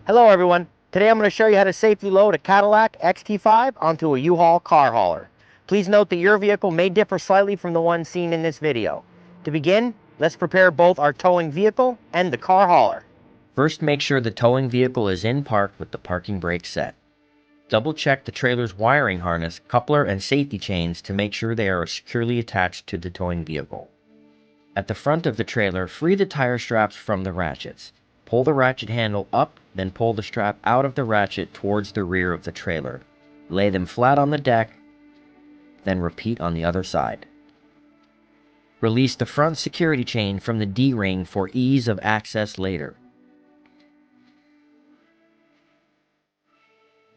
Hello everyone. Today I'm going to show you how to safely load a Cadillac XT5 onto a U-Haul car hauler. Please note that your vehicle may differ slightly from the one seen in this video. To begin, let's prepare both our towing vehicle and the car hauler. First, make sure the towing vehicle is in park with the parking brake set. Double check the trailer's wiring harness, coupler, and safety chains to make sure they are securely attached to the towing vehicle. At the front of the trailer, free the tire straps from the ratchets. Pull the ratchet handle up, then pull the strap out of the ratchet towards the rear of the trailer. Lay them flat on the deck, then repeat on the other side. Release the front security chain from the D-ring for ease of access later.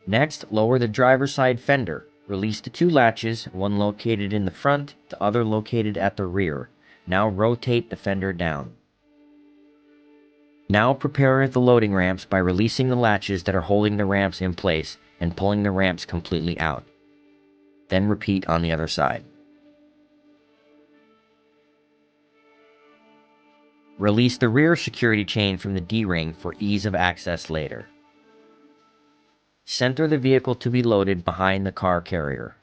Next, lower the driver's side fender. Release the two latches, one located in the front, the other located at the rear. Now rotate the fender down. Now prepare the loading ramps by releasing the latches that are holding the ramps in place and pulling the ramps completely out. Then repeat on the other side. Release the rear security chain from the D-ring for ease of access later. Center the vehicle to be loaded behind the car carrier.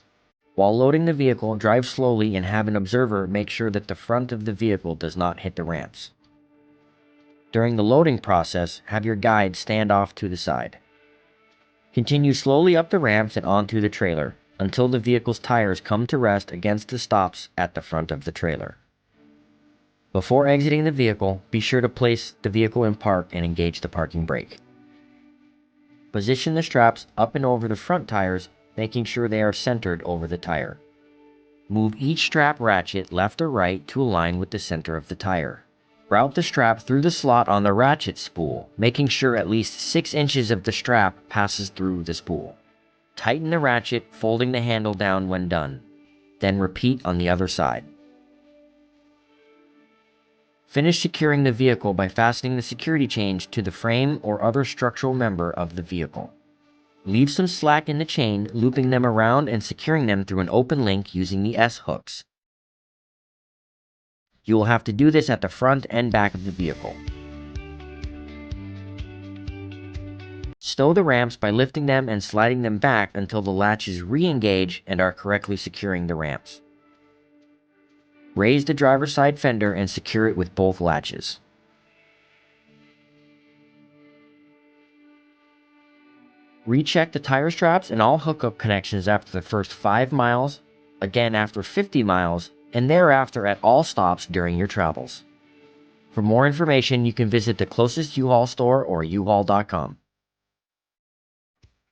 While loading the vehicle, drive slowly and have an observer make sure that the front of the vehicle does not hit the ramps. During the loading process, have your guide stand off to the side. Continue slowly up the ramps and onto the trailer until the vehicle's tires come to rest against the stops at the front of the trailer. Before exiting the vehicle, be sure to place the vehicle in park and engage the parking brake. Position the straps up and over the front tires, making sure they are centered over the tire. Move each strap ratchet left or right to align with the center of the tire. Route the strap through the slot on the ratchet spool, making sure at least 6 inches of the strap passes through the spool. Tighten the ratchet, folding the handle down when done. Then repeat on the other side. Finish securing the vehicle by fastening the security chains to the frame or other structural member of the vehicle. Leave some slack in the chain, looping them around and securing them through an open link using the S-hooks. You will have to do this at the front and back of the vehicle. Stow the ramps by lifting them and sliding them back until the latches re-engage and are correctly securing the ramps. Raise the driver's side fender and secure it with both latches. Recheck the tire straps and all hookup connections after the first 5 miles, again after 50 miles, and thereafter at all stops during your travels. For more information, you can visit the closest U-Haul store or uhaul.com.